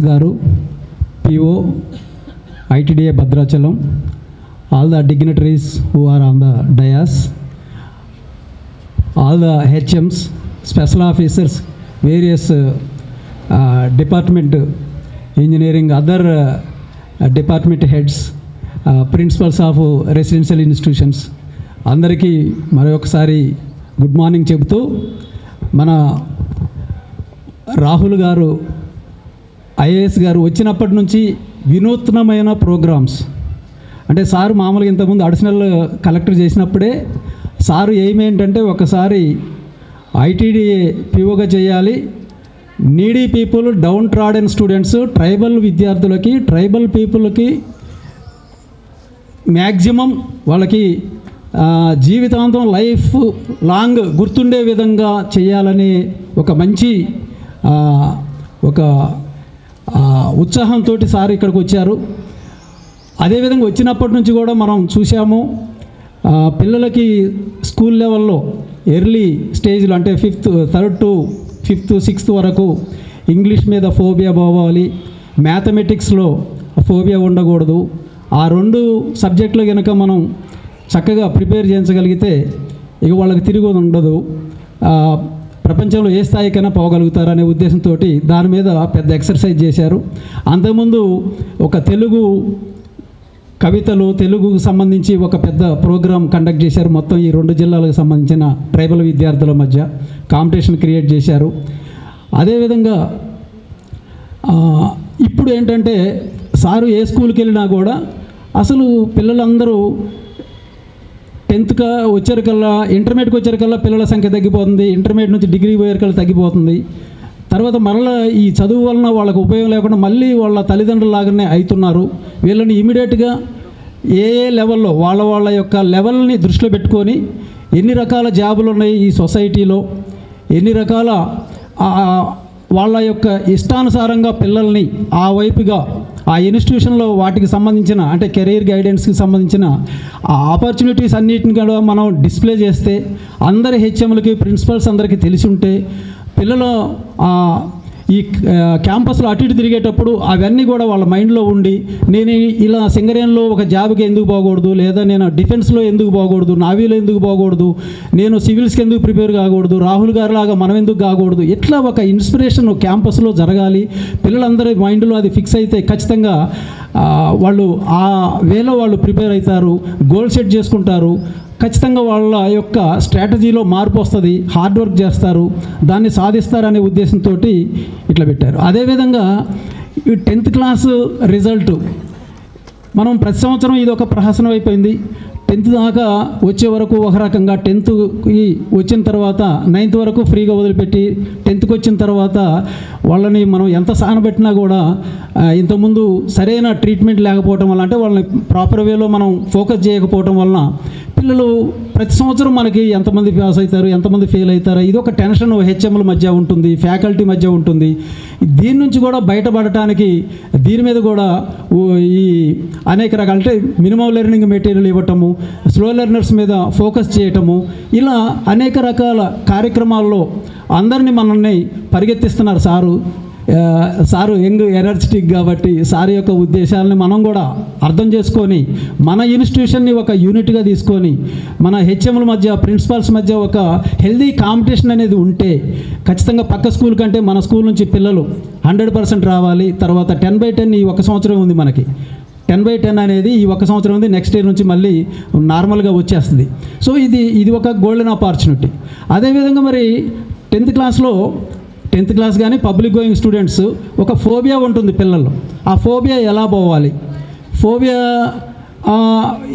గారు, PO, ITDA Bhadrachalam, all the dignitaries who are on the dais, all the HMs, special officers, various department, engineering, other department heads, principals of residential institutions, అందరికీ మరొకసారి good morning చెబుతూ, మన రాహుల్ గారు IAS గారు వచ్చినప్పటి నుంచి వినూత్నమైన ప్రోగ్రామ్స్, అంటే సారు మామూలుగా ఇంతకుముందు అడిషనల్ కలెక్టర్ చేసినప్పుడే సారు ఎయిమ్ ఏంటంటే ఒకసారి ITDA POగా చేయాలి, needy people, down trodden students, tribal విద్యార్థులకి, ట్రైబల్ పీపుల్కి మ్యాక్సిమం వాళ్ళకి జీవితాంతం లైఫ్ లాంగ్ గుర్తుండే విధంగా చేయాలని ఒక మంచి ఒక ఉత్సాహంతో సార్ ఇక్కడికి వచ్చారు. అదేవిధంగా వచ్చినప్పటి నుంచి కూడా మనం చూసాము, పిల్లలకి స్కూల్ లెవెల్లో ఎర్లీ స్టేజ్లో అంటే 3rd to 5th 6th వరకు ఇంగ్లీష్ మీద ఫోబియా పోవాలి, మ్యాథమెటిక్స్లో ఫోబియా ఉండకూడదు. ఆ 2 సబ్జెక్టులు కనుక మనం చక్కగా ప్రిపేర్ చేయించగలిగితే ఇక వాళ్ళకి తిరిగి ఉండదు, ప్రపంచంలో ఏ స్థాయికైనా పోగలుగుతారనే ఉద్దేశంతో దాని మీద పెద్ద ఎక్సర్సైజ్ చేశారు. అంతకుముందు ఒక తెలుగు కవితలు, తెలుగుకు సంబంధించి ఒక పెద్ద ప్రోగ్రాం కండక్ట్ చేశారు. మొత్తం ఈ 2 జిల్లాలకు సంబంధించిన ట్రైబల్ విద్యార్థుల మధ్య కాంపిటీషన్ క్రియేట్ చేశారు. అదేవిధంగా ఇప్పుడు ఏంటంటే సారు ఏ స్కూల్కి వెళ్ళినా కూడా అసలు పిల్లలందరూ 10th వచ్చేకల్లా, ఇంటర్మీడియట్కి వచ్చేకల్లా పిల్లల సంఖ్య తగ్గిపోతుంది, ఇంటర్మీడియట్ నుంచి డిగ్రీ పోయేకల్లా తగ్గిపోతుంది. తర్వాత మరలా ఈ చదువు వలన వాళ్ళకు ఉపయోగం లేకుండా మళ్ళీ వాళ్ళ తల్లిదండ్రులలాగానే అవుతున్నారు. వీళ్ళని ఇమీడియట్గా ఏ లెవెల్లో వాళ్ళ యొక్క లెవెల్ని దృష్టిలో పెట్టుకొని ఎన్ని రకాల జాబులు ఉన్నాయి ఈ సొసైటీలో, ఎన్ని రకాల వాళ్ళ యొక్క ఇష్టానుసారంగా పిల్లల్ని ఆ వైపుగా ఆ ఇన్స్టిట్యూషన్లో వాటికి సంబంధించిన అంటే కెరీర్ గైడెన్స్కి సంబంధించిన ఆ ఆపర్చునిటీస్ అన్నిటిని కూడా మనం డిస్ప్లే చేస్తే, అందరి హెచ్ఎంలకి, ప్రిన్సిపల్స్ అందరికీ తెలిసి ఉంటే, పిల్లలు ఈ క్యాంపస్లో అటు ఇటు తిరిగేటప్పుడు అవన్నీ కూడా వాళ్ళ మైండ్లో ఉండి, నేను ఇలా సింగరేణిలో ఒక జాబ్కి ఎందుకు పోకూడదు, లేదా నేను డిఫెన్స్లో ఎందుకు పోకూడదు, నావీలో ఎందుకు పోకూడదు, నేను సివిల్స్కి ఎందుకు ప్రిపేర్ కాకూడదు, రాహుల్ గారిలాగా మనం ఎందుకు కాకూడదు, ఇట్లా ఒక ఇన్స్పిరేషన్ క్యాంపస్లో జరగాలి. పిల్లలందరి మైండ్లో అది ఫిక్స్ అయితే ఖచ్చితంగా వాళ్ళు ఆ వేలో వాళ్ళు ప్రిపేర్ అవుతారు, గోల్ సెట్ చేసుకుంటారు. ఖచ్చితంగా వాళ్ళ యొక్క స్ట్రాటజీలో మార్పు వస్తుంది, హార్డ్ వర్క్ చేస్తారు, దాన్ని సాధిస్తారనే ఉద్దేశంతో ఇట్లా పెట్టారు. అదేవిధంగా ఈ 10th క్లాస్ రిజల్ట్ మనం ప్రతి సంవత్సరం ఇది ఒక ప్రహసనం అయిపోయింది. 10th దాకా వచ్చే వరకు ఒక రకంగా, 10th వచ్చిన తర్వాత 9th వరకు ఫ్రీగా వదిలిపెట్టి 10th వచ్చిన తర్వాత వాళ్ళని మనం ఎంత సానబెట్టినా కూడా ఇంతకుముందు సరైన ట్రీట్మెంట్ లేకపోవటం వల్ల, అంటే వాళ్ళని ప్రాపర్ వేలో మనం ఫోకస్ చేయకపోవటం వలన పిల్లలు ప్రతి సంవత్సరం మనకి ఎంతమంది పాస్ అవుతారు, ఎంతమంది ఫెయిల్ అవుతారు, ఇది ఒక టెన్షన్ హెచ్ఎంల మధ్య ఉంటుంది, ఫ్యాకల్టీ మధ్య ఉంటుంది. దీని నుంచి కూడా బయటపడటానికి దీని మీద కూడా ఈ అనేక రకాల, అంటే మినిమం లెర్నింగ్ మెటీరియల్ ఇవ్వటము, స్లో లెర్నర్స్ మీద ఫోకస్ చేయటము, ఇలా అనేక రకాల కార్యక్రమాల్లో అందరినీ మనల్ని పరిగెత్తిస్తున్నారు సారు యంగ్ ఎనర్జెటిక్ కాబట్టి సార్ యొక్క ఉద్దేశాలని మనం కూడా అర్థం చేసుకొని మన ఇన్స్టిట్యూషన్ని ఒక యూనిట్గా తీసుకొని మన హెచ్ఎంల మధ్య, ప్రిన్సిపాల్స్ మధ్య ఒక హెల్దీ కాంపిటీషన్ అనేది ఉంటే ఖచ్చితంగా పక్క స్కూల్ కంటే మన స్కూల్ నుంచి పిల్లలు 100% రావాలి. తర్వాత 10/10 ఈ ఒక సంవత్సరం ఉంది మనకి, 10/10 అనేది ఈ ఒక సంవత్సరం ఉంది, నెక్స్ట్ ఇయర్ నుంచి మళ్ళీ నార్మల్గా వచ్చేస్తుంది. సో ఇది ఒక గోల్డెన్ ఆపర్చునిటీ. అదేవిధంగా మరి 10th క్లాస్ కానీ పబ్లిక్ గోయింగ్ స్టూడెంట్స్ ఒక ఫోబియా ఉంటుంది పిల్లల్లో. ఆ ఫోబియా ఎలా పోవాలి? ఫోబియా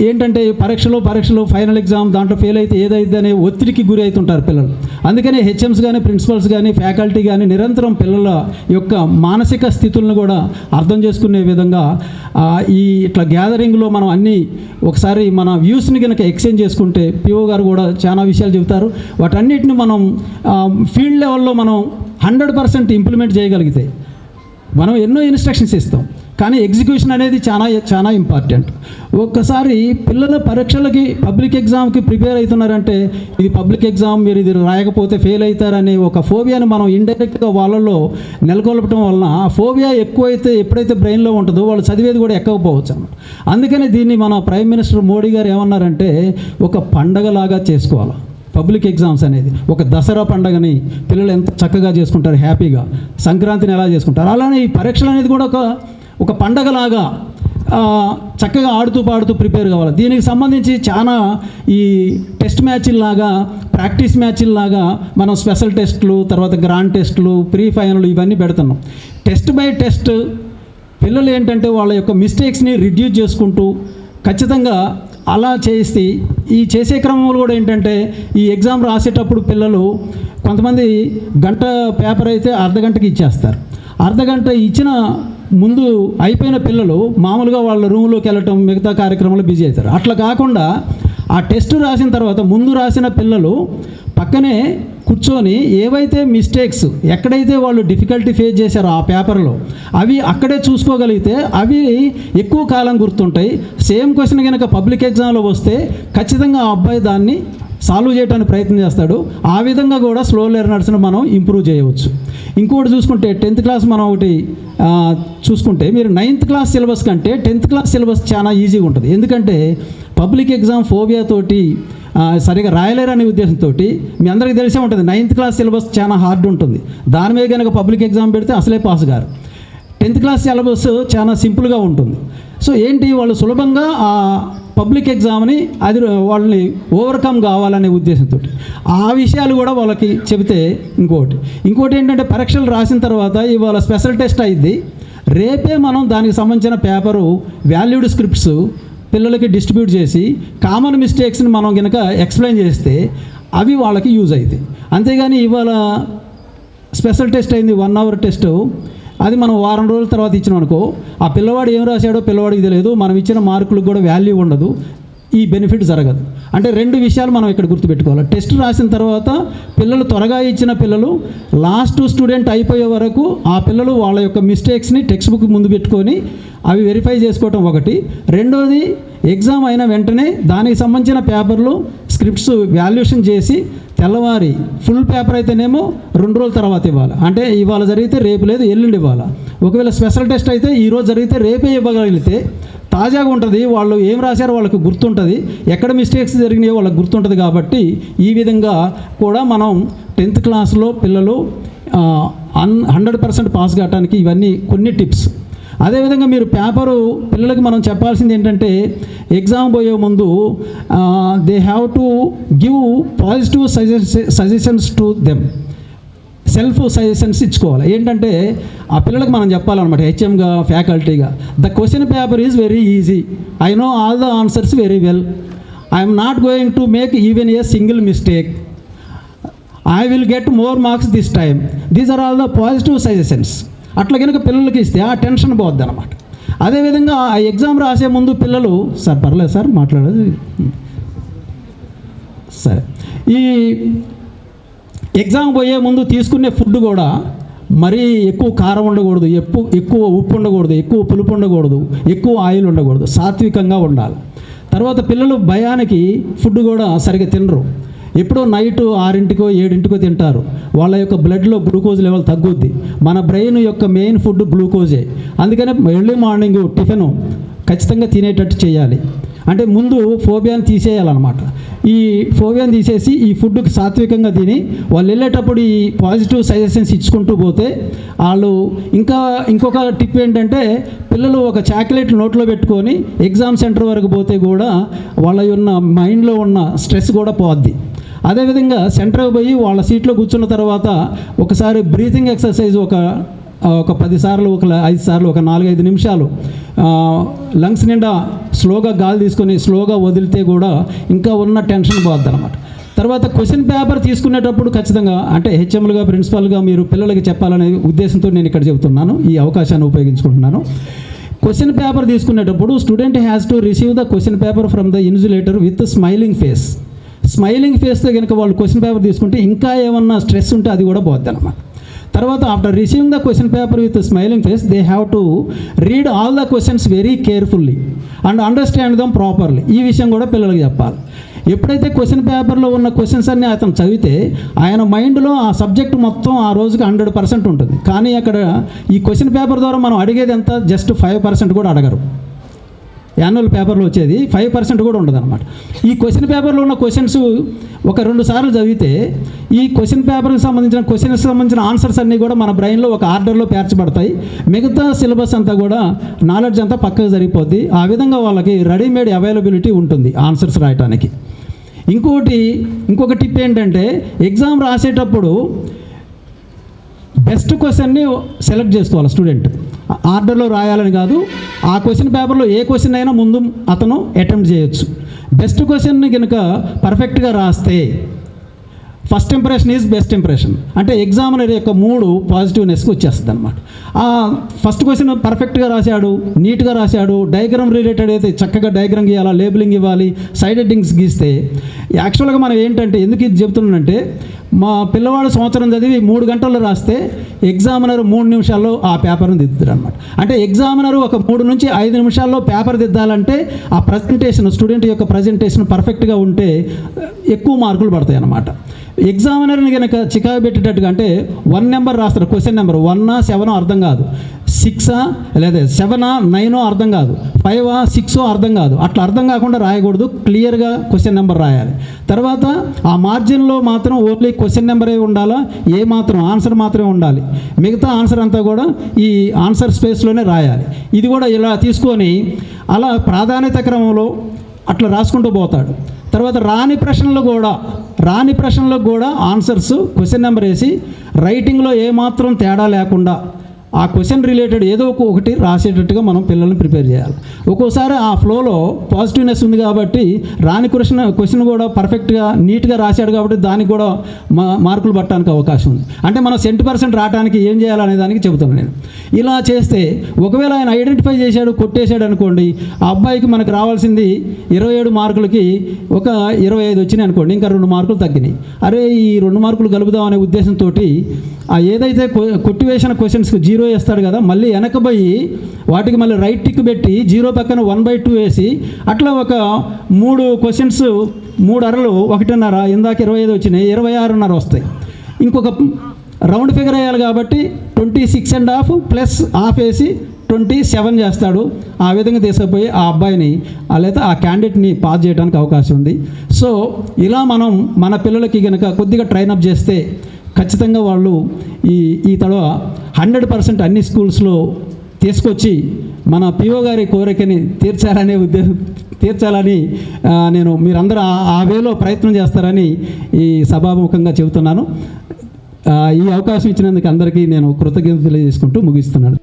ఏంటంటే పరీక్షలు ఫైనల్ ఎగ్జామ్ దాంట్లో ఫెయిల్ అయితే ఏదైతే అనే ఒత్తిడికి గురి అవుతుంటారు పిల్లలు. అందుకనే హెచ్ఎంస్ కానీ, ప్రిన్సిపల్స్ కానీ, ఫ్యాకల్టీ కానీ నిరంతరం పిల్లల యొక్క మానసిక స్థితులను కూడా అర్థం చేసుకునే విధంగా ఇట్లా గ్యాదరింగ్లో మనం అన్నీ ఒకసారి మన వ్యూస్ని కనుక ఎక్స్చేంజ్ చేసుకుంటే, పిఓ గారు కూడా చాలా విషయాలు చెబుతారు, వాటన్నిటిని మనం ఫీల్డ్ లెవెల్లో మనం 100% ఇంప్లిమెంట్ చేయగలిగితే, మనం ఎన్నో ఇన్స్ట్రక్షన్స్ ఇస్తాం, కానీ ఎగ్జిక్యూషన్ అనేది చాలా చాలా ఇంపార్టెంట్. ఒక్కసారి పిల్లల పరీక్షలకి పబ్లిక్ ఎగ్జామ్కి ప్రిపేర్ అవుతున్నారంటే ఇది పబ్లిక్ ఎగ్జామ్, మీరు ఇది రాయకపోతే ఫెయిల్ అవుతారనే ఒక ఫోబియాని మనం ఇండైరెక్ట్గా వాళ్ళలో నెలకొల్పడం వలన ఆ ఫోబియా ఎక్కువైతే ఎప్పుడైతే బ్రెయిన్లో ఉంటుందో వాళ్ళు చదివేది కూడా ఎక్కకపోవచ్చు అన్నమాట. అందుకని దీన్ని మన ప్రైమ్ మినిస్టర్ మోడీ గారు ఏమన్నారంటే ఒక పండగలాగా చేసుకోవాలి పబ్లిక్ ఎగ్జామ్స్ అనేది. ఒక దసరా పండగని పిల్లలు ఎంత చక్కగా చేసుకుంటారు, హ్యాపీగా సంక్రాంతిని ఎలా చేసుకుంటారు, అలానే ఈ పరీక్షలు అనేది కూడా ఒక పండగలాగా చక్కగా ఆడుతూ పాడుతూ ప్రిపేర్ కావాలి. దీనికి సంబంధించి చాలా ఈ టెస్ట్ మ్యాచ్ల్లాగా, ప్రాక్టీస్ మ్యాచ్ల్లాగా మనం స్పెషల్ టెస్టులు, తర్వాత గ్రాండ్ టెస్టులు, ప్రీ ఫైనల్ ఇవన్నీ పెడుతున్నాం. టెస్ట్ బై టెస్ట్ పిల్లలు ఏంటంటే వాళ్ళ యొక్క మిస్టేక్స్ని రిడ్యూస్ చేసుకుంటూ ఖచ్చితంగా అలా చేసి ఈ చేసే క్రమంలో కూడా ఏంటంటే ఈ ఎగ్జామ్ రాసేటప్పుడు పిల్లలు కొంతమంది గంట పేపర్ అయితే అర్ధగంటకి ఇచ్చేస్తారు. అర్ధగంట ఇచ్చిన ముందు అయిపోయిన పిల్లలు మామూలుగా వాళ్ళ రూమ్లోకి వెళ్ళటం, మిగతా కార్యక్రమాలు బిజీ అవుతారు. అట్లా కాకుండా ఆ టెస్ట్ రాసిన తర్వాత ముందు రాసిన పిల్లలు పక్కనే కూర్చొని ఏవైతే మిస్టేక్స్, ఎక్కడైతే వాళ్ళు డిఫికల్టీ ఫేస్ చేశారో ఆ పేపర్లో అవి అక్కడే చూసుకోగలిగితే అవి ఎక్కువ కాలం గుర్తుంటాయి. సేమ్ క్వశ్చన్ కనుక పబ్లిక్ ఎగ్జామ్లో వస్తే ఖచ్చితంగా ఆ అబ్బాయి దాన్ని సాల్వ్ చేయడానికి ప్రయత్నం చేస్తాడు. ఆ విధంగా కూడా స్లో లెర్నర్స్ని మనం ఇంప్రూవ్ చేయవచ్చు. ఇంకోటి చూసుకుంటే 10th క్లాస్ మనం ఒకటి చూసుకుంటే మీరు 9th క్లాస్ సిలబస్ కంటే 10th క్లాస్ సిలబస్ చాలా ఈజీగా ఉంటుంది. ఎందుకంటే పబ్లిక్ ఎగ్జామ్ ఫోబియా తోటి సరిగా రాయలేరనే ఉద్దేశంతో మీ అందరికీ తెలిసే ఉంటుంది 9th క్లాస్ సిలబస్ చాలా హార్డ్ ఉంటుంది. దాని మీద కనుక పబ్లిక్ ఎగ్జామ్ పెడితే అసలే పాస్ గారు. 10th క్లాస్ సిలబస్ చాలా సింపుల్గా ఉంటుంది. సో ఏంటి వాళ్ళు సులభంగా ఆ పబ్లిక్ ఎగ్జామ్ని అది వాళ్ళని ఓవర్కమ్ కావాలనే ఉద్దేశంతో ఆ విషయాలు కూడా వాళ్ళకి చెబితే ఇంకోటి ఏంటంటే పరీక్షలు రాసిన తర్వాత ఇవాళ స్పెషల్ టెస్ట్ అయింది, రేపే మనం దానికి సంబంధించిన పేపరు వాల్యూడ్ స్క్రిప్ట్స్ పిల్లలకి డిస్ట్రిబ్యూట్ చేసి కామన్ మిస్టేక్స్ని మనం కనుక ఎక్స్ప్లెయిన్ చేస్తే అవి వాళ్ళకి యూజ్ అవుతాయి. అంతేగాని ఇవాళ స్పెషల్ టెస్ట్ అయింది 1 hour టెస్ట్, అది మనం వారం రోజుల తర్వాత ఇచ్చినాం అనుకో, ఆ పిల్లవాడు ఏం రాశాడో పిల్లవాడికి తెలియదు, మనం ఇచ్చిన మార్కులకు కూడా వాల్యూ ఉండదు, ఈ బెనిఫిట్ జరగదు. అంటే 2 విషయాలు మనం ఇక్కడ గుర్తుపెట్టుకోవాలి. టెస్ట్ రాసిన తర్వాత పిల్లలు త్వరగా ఇచ్చిన పిల్లలు లాస్ట్ స్టూడెంట్ అయిపోయే వరకు ఆ పిల్లలు వాళ్ళ యొక్క మిస్టేక్స్ని టెక్స్ట్ బుక్ ముందు పెట్టుకొని అవి వెరిఫై చేసుకోవటం ఒకటి. రెండోది ఎగ్జామ్ అయిన వెంటనే దానికి సంబంధించిన పేపర్లు స్క్రిప్ట్స్ వాల్యుయేషన్ చేసి తెల్లవారి ఫుల్ పేపర్ అయితేనేమో 2 రోజుల తర్వాత ఇవ్వాలి. అంటే ఇవాళ జరిగితే రేపు లేదు, ఎల్లుండి ఇవ్వాలి. ఒకవేళ స్పెషల్ టెస్ట్ అయితే ఈరోజు జరిగితే రేపే ఇవ్వగలిగితే తాజాగా ఉంటుంది, వాళ్ళు ఏం రాశారో వాళ్ళకి గుర్తుంటుంది, ఎక్కడ మిస్టేక్స్ జరిగినాయో వాళ్ళకి గుర్తుంటుంది. కాబట్టి ఈ విధంగా కూడా మనం 10th క్లాస్లో పిల్లలు 100% పాస్ కావడానికి ఇవన్నీ కొన్ని టిప్స్. అదేవిధంగా మీరు పేపరు పిల్లలకి మనం చెప్పాల్సింది ఏంటంటే ఎగ్జామ్ పోయే ముందు they have to give positive suggestions to them, self suggestions ఇచ్చుకోవాలి. ఏంటంటే ఆ పిల్లలకు మనం చెప్పాలన్నమాట, హెచ్ఎంగా ఫ్యాకల్టీగా, the question paper is very easy, I know all the answers very well, I'm not going to make even a single mistake, I will get more marks this time, these are all the positive suggestions. అట్లా కనుక పిల్లలకి ఇస్తే ఆ tension పోద్ది అనమాట. అదేవిధంగా ఆ exam రాసే ముందు పిల్లలు, సార్ పర్లేదు సార్ మాట్లాడేది సరే, ఈ ఎగ్జామ్ పోయే ముందు తీసుకునే ఫుడ్ కూడా మరీ ఎక్కువ కారం ఉండకూడదు, ఎక్కువ ఉప్పు ఉండకూడదు, ఎక్కువ పులుపు ఉండకూడదు, ఎక్కువ ఆయిల్ ఉండకూడదు, సాత్వికంగా ఉండాలి. తర్వాత పిల్లలు భయానికి ఫుడ్ కూడా సరిగ్గా తినరు, ఎప్పుడో నైట్ 6 7 తింటారు. వాళ్ళ యొక్క బ్లడ్లో గ్లూకోజ్ లెవెల్ తగ్గుద్ది. మన బ్రెయిన్ యొక్క మెయిన్ ఫుడ్ గ్లూకోజే. అందుకనే ఎర్లీ మార్నింగ్ టిఫిన్ ఖచ్చితంగా తినేటట్టు చేయాలి. అంటే ముందు ఫోబియాని తీసేయాలన్నమాట. ఈ ఫోబియాని తీసేసి ఈ ఫుడ్కి సాత్వికంగా తిని వాళ్ళు వెళ్ళేటప్పుడు ఈ పాజిటివ్ సజెషన్స్ ఇచ్చుకుంటూ పోతే వాళ్ళు ఇంకొక టిప్ ఏంటంటే పిల్లలు ఒక చాక్లెట్ నోట్లో పెట్టుకొని ఎగ్జామ్ సెంటర్ వరకు పోతే కూడా వాళ్ళ ఉన్న మైండ్లో ఉన్న స్ట్రెస్ కూడా పోద్ది. అదేవిధంగా సెంటర్కి పోయి వాళ్ళ సీట్లో కూర్చున్న తర్వాత ఒకసారి బ్రీతింగ్ ఎక్సర్సైజ్ ఒక 10 సార్లు, ఒక 5 సార్లు, ఒక 4-5 నిమిషాలు లంగ్స్ నిండా స్లోగా గాలి తీసుకొని స్లోగా వదిలితే కూడా ఇంకా ఉన్న టెన్షన్ పోద్ది అనమాట. తర్వాత క్వశ్చన్ పేపర్ తీసుకునేటప్పుడు ఖచ్చితంగా అంటే హెచ్ఎంలుగా ప్రిన్సిపల్గా మీరు పిల్లలకి చెప్పాలనే ఉద్దేశంతో నేను ఇక్కడ చెబుతున్నాను, ఈ అవకాశాన్ని ఉపయోగించుకుంటున్నాను. క్వశ్చన్ పేపర్ తీసుకునేటప్పుడు student has to receive the question paper from the insulator with smiling face. Smiling ఫేస్తో కనుక వాళ్ళు క్వశ్చన్ పేపర్ తీసుకుంటే ఇంకా ఏమన్నా స్ట్రెస్ ఉంటే అది కూడా పోద్ది అనమాట. తర్వాత after receiving the question paper with smiling face they have to read all the questions very carefully and understand them properly. ఈ విషయం కూడా పిల్లలకి చెప్పాలి. ఎప్పుడైతే క్వశ్చన్ పేపర్లో ఉన్న క్వశ్చన్స్ అన్నీ అతను చదివితే ఆయన మైండ్లో ఆ సబ్జెక్ట్ మొత్తం ఆ రోజుకి 100% ఉంటుంది. కానీ అక్కడ ఈ క్వశ్చన్ పేపర్ ద్వారా మనం అడిగేది ఎంత, జస్ట్ 5% కూడా అడగరు. యాన్యువల్ పేపర్లో వచ్చేది 5% కూడా ఉండదు అనమాట. ఈ క్వశ్చన్ పేపర్లో ఉన్న క్వశ్చన్స్ ఒక 2 సార్లు చదివితే ఈ క్వశ్చన్ పేపర్కి సంబంధించిన ఆన్సర్స్ అన్నీ కూడా మన బ్రెయిన్లో ఒక ఆర్డర్లో పేర్చబడతాయి. మిగతా సిలబస్ అంతా కూడా నాలెడ్జ్ అంతా పక్కకు జరిగిపోద్ది. ఆ విధంగా వాళ్ళకి రెడీమేడ్ అవైలబిలిటీ ఉంటుంది ఆన్సర్స్ రాయటానికి. ఇంకొక టిప్ ఏంటంటే, ఎగ్జామ్ రాసేటప్పుడు బెస్ట్ క్వశ్చన్ని సెలెక్ట్ చేసుకోవాలి స్టూడెంట్. ఆర్డర్లో రాయాలని కాదు, ఆ క్వశ్చన్ పేపర్లో ఏ క్వశ్చన్ అయినా ముందు అతను అటెంప్ట్ చేయొచ్చు. బెస్ట్ క్వశ్చన్ని కనుక పర్ఫెక్ట్గా రాస్తే first impression is best impression. అంటే ఎగ్జామినర్ యొక్క మూడు పాజిటివ్నెస్కి వచ్చేస్తుంది అనమాట. ఫస్ట్ క్వశ్చన్ పర్ఫెక్ట్గా రాశాడు, నీట్గా రాశాడు, డయాగ్రామ్ రిలేటెడ్ అయితే చక్కగా డయాగ్రామ్ గీయాలా, లేబులింగ్ ఇవ్వాలి, సైడ్ హెడ్డింగ్స్ గీస్తే. యాక్చువల్గా మనం ఏంటంటే, ఎందుకు ఇది చెప్తున్నానంటే, మా పిల్లవాడు సంవత్సరం చదివి 3 గంటల్లో రాస్తే ఎగ్జామినర్ 3 నిమిషాల్లో ఆ పేపర్ని దిద్దుతారు అనమాట. అంటే ఎగ్జామినర్ ఒక 3 నుంచి 5 నిమిషాల్లో పేపర్ దిద్దాలంటే ఆ ప్రజెంటేషన్, స్టూడెంట్ యొక్క ప్రజెంటేషన్ పర్ఫెక్ట్గా ఉంటే ఎక్కువ మార్కులు పడతాయి అన్నమాట. ఎగ్జామినర్ని కనుక చికాకు పెట్టేటట్టుగా, అంటే 1 నెంబర్ రాస్తారు, క్వశ్చన్ నెంబర్ 1 7 అర్థం కాదు, 6 లేదా 7 9 అర్థం కాదు, 5 6 అర్థం కాదు. అట్లా అర్థం కాకుండా రాయకూడదు, క్లియర్గా క్వశ్చన్ నెంబర్ రాయాలి. తర్వాత ఆ మార్జిన్లో మాత్రం ఓన్లీ క్వశ్చన్ నెంబరే ఉండాలా, ఆన్సర్ మాత్రమే ఉండాలి. మిగతా ఆన్సర్ అంతా కూడా ఈ ఆన్సర్ స్పేస్లోనే రాయాలి. ఇది కూడా ఇలా తీసుకొని అలా ప్రాధాన్యత క్రమంలో అట్లా రాసుకుంటూ పోతాడు. తర్వాత రాని ప్రశ్నలకు కూడా ఆన్సర్స్ క్వశ్చన్ నెంబర్ వేసి రైటింగ్లో ఏమాత్రం తేడా లేకుండా ఆ క్వశ్చన్ రిలేటెడ్ ఏదో ఒకటి రాసేటట్టుగా మనం పిల్లల్ని ప్రిపేర్ చేయాలి. ఒక్కోసారి ఆ ఫ్లోలో పాజిటివ్నెస్ ఉంది కాబట్టి రాని క్వశ్చన్ కూడా పర్ఫెక్ట్గా నీట్గా రాశాడు కాబట్టి దానికి కూడా మార్కులు పట్టడానికి అవకాశం ఉంది. అంటే మనం 100% రావడానికి ఏం చేయాలనే దానికి చెబుతాను నేను. ఇలా చేస్తే ఒకవేళ ఆయన ఐడెంటిఫై చేశాడు, కొట్టేశాడు అనుకోండి, ఆ అబ్బాయికి మనకు రావాల్సింది 27 మార్కులకి ఒక 25 వచ్చినాయి అనుకోండి, ఇంకా 2 మార్కులు తగ్గినాయి. అరే ఈ 2 మార్కులు కలుపుదాం అనే ఉద్దేశంతో ఆ ఏదైతే కొట్టివేసిన క్వశ్చన్స్కి 0 వేస్తాడు కదా, మళ్ళీ వెనకబోయి వాటికి మళ్ళీ రైట్ టిక్ పెట్టి 0 పక్కన 1/2 వేసి అట్లా ఒక 3 క్వశ్చన్స్ 3 అరలు 1.5, ఇందాక 25 వచ్చినాయి, 26.5 వస్తాయి. ఇంకొక రౌండ్ ఫిగర్ వేయాలి కాబట్టి 26.5 ప్లస్ హాఫ్ వేసి 27 చేస్తాడు. ఆ విధంగా తీసుకుపోయి ఆ అబ్బాయిని లేదా ఆ క్యాండిడేట్ని పాస్ చేయడానికి అవకాశం ఉంది. సో ఇలా మనం మన పిల్లలకి కనుక కొద్దిగా ట్రైనప్ చేస్తే ఖచ్చితంగా వాళ్ళు ఈ తడవ 100% అన్ని స్కూల్స్లో తీసుకొచ్చి మన పిఓ గారి కోరికని తీర్చాలని నేను మీరందరూ ఆ వేలో ప్రయత్నం చేస్తారని ఈ సభాముఖంగా చెబుతున్నాను. ఈ అవకాశం ఇచ్చినందుకు అందరికీ నేను కృతజ్ఞతలు తెలియజేసుకుంటూ ముగిస్తున్నాను.